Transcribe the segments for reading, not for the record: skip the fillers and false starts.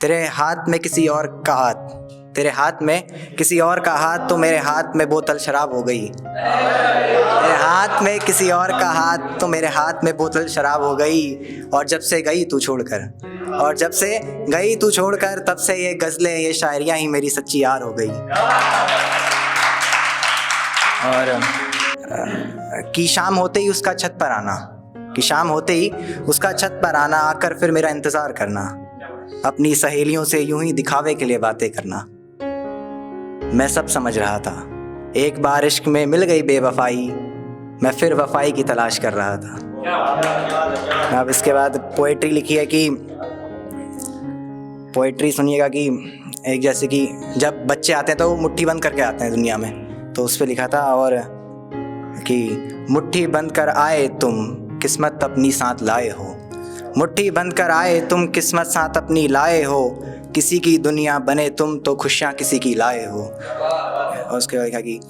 तेरे हाथ में किसी और का हाथ, तेरे हाथ में किसी और का हाथ तो मेरे हाथ में बोतल शराब हो गई। तेरे हाथ में किसी और का हाथ तो मेरे हाथ में बोतल शराब हो गई। और जब से गई तू छोड़कर, और जब से गई तू छोड़कर, तब से ये गज़लें ये शायरियाँ ही मेरी सच्ची यार हो गई। और कि शाम होते ही उसका छत पर आना, कि शाम होते ही उसका छत पर आना, आकर फिर मेरा इंतज़ार करना, अपनी सहेलियों से यूं ही दिखावे के लिए बातें करना। मैं सब समझ रहा था, एक बार इश्क में मिल गई बेवफाई, मैं फिर वफाई की तलाश कर रहा था। अब इसके बाद पोएट्री लिखी है कि, पोएट्री सुनिएगा कि एक जैसे कि जब बच्चे आते हैं तो वो मुट्ठी बंद करके आते हैं दुनिया में, तो उस पर लिखा था और कि मुट्ठी बंद कर आए तुम किस्मत अपनी साथ लाए हो, मुट्ठी बंद कर आए तुम किस्मत साथ अपनी लाए हो, किसी की दुनिया बने तुम तो खुशियाँ किसी की लाए हो। और उसके बाद लिखा कि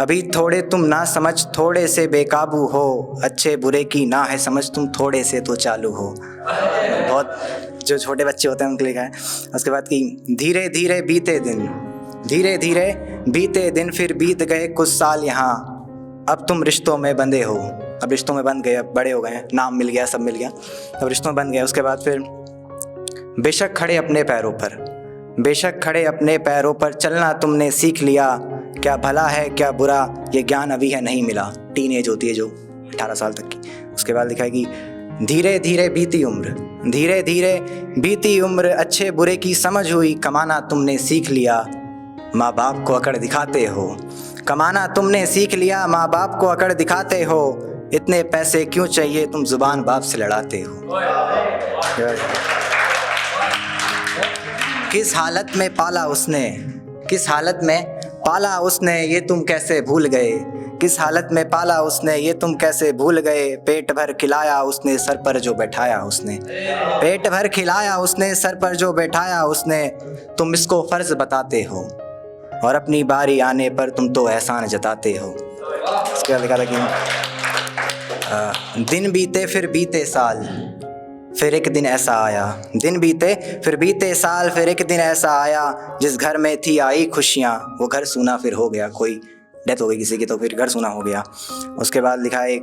अभी थोड़े तुम ना समझ थोड़े से बेकाबू हो, अच्छे बुरे की ना है समझ तुम थोड़े से तो चालू हो। बहुत जो छोटे बच्चे होते हैं उनके लिखा है। उसके बाद कि धीरे धीरे बीते दिन, धीरे धीरे बीते दिन फिर बीत गए कुछ साल यहाँ, अब तुम रिश्तों में बंधे हो। अब रिश्तों में बंध गए, अब बड़े हो गए हैं, नाम मिल गया, सब मिल गया, अब रिश्तों में बंध गए। उसके बाद फिर बेशक खड़े अपने पैरों पर, बेशक खड़े अपने पैरों पर चलना तुमने सीख लिया, क्या भला है क्या बुरा ये ज्ञान अभी है नहीं मिला। टीन एज होती है जो 18 साल तक की। उसके बाद लिखा है कि धीरे धीरे बीती उम्र, धीरे धीरे बीती उम्र, अच्छे बुरे की समझ हुई, कमाना तुमने सीख लिया, माँ बाप को अकड़ दिखाते हो, कमाना तुमने सीख लिया, माँ बाप को अकड़ दिखाते हो, इतने पैसे क्यों चाहिए तुम जुबान बाप से लड़ाते हो। किस हालत में पाला उसने, किस हालत में पाला उसने ये तुम कैसे भूल गए, किस हालत में पाला उसने ये तुम कैसे भूल गए, पेट भर खिलाया उसने सर पर जो बैठाया उसने, पेट भर खिलाया उसने सर पर जो बैठाया उसने, तुम इसको फ़र्ज़ बताते हो और अपनी बारी आने पर तुम तो एहसान जताते हो। इसके बाद लिखा था कि दिन बीते फिर बीते साल, फिर एक दिन ऐसा आया, दिन बीते फिर बीते साल, फिर एक दिन ऐसा आया, जिस घर में थी आई खुशियाँ वो घर सूना फिर हो गया। कोई डेथ हो गई किसी की तो फिर घर सूना हो गया। उसके बाद लिखा है एक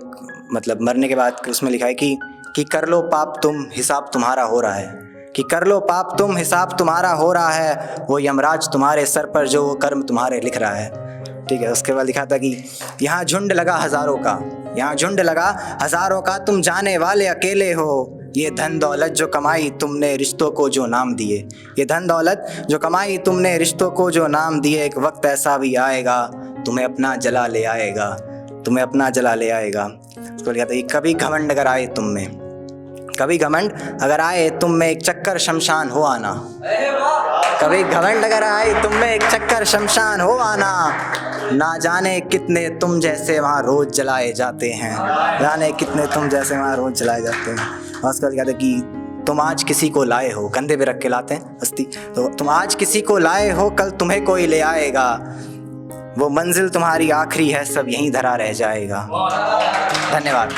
मतलब मरने के बाद उसमें लिखा है कि कर लो पाप तुम हिसाब तुम्हारा हो रहा है, कि कर लो पाप तुम हिसाब तुम्हारा हो रहा है, वो यमराज तुम्हारे सर पर जो वो कर्म तुम्हारे लिख रहा है। ठीक है। उसके बाद लिखा था कि यहाँ झुंड लगा हज़ारों का, यहाँ झुंड लगा हज़ारों का, तुम जाने वाले अकेले हो, ये धन दौलत जो कमाई तुमने रिश्तों को जो नाम दिए, ये धन दौलत जो कमाई तुमने रिश्तों को जो नाम दिए, एक वक्त ऐसा भी आएगा तुम्हें अपना जला ले आएगा, तुम्हें अपना जला ले आएगा। उसको लिखा था कि कभी घमंड अगर आए तुम में, कभी घमंड अगर आए तुम में एक चक्कर शमशान हो आना, कभी घमंड अगर आए तुम में एक चक्कर शमशान हो आना, ना जाने कितने तुम जैसे वहाँ रोज़ जलाए जाते हैं, जाने कितने तुम जैसे वहाँ रोज़ जलाए जाते हैं। और उसका लिखा था कि तुम आज किसी को लाए हो, कंधे पे रख के लाते हैं अस्थि, तो तुम आज किसी को लाए हो कल तुम्हें कोई ले आएगा, वो मंजिल तुम्हारी आखिरी है सब यहीं धरा रह जाएगा। धन्यवाद।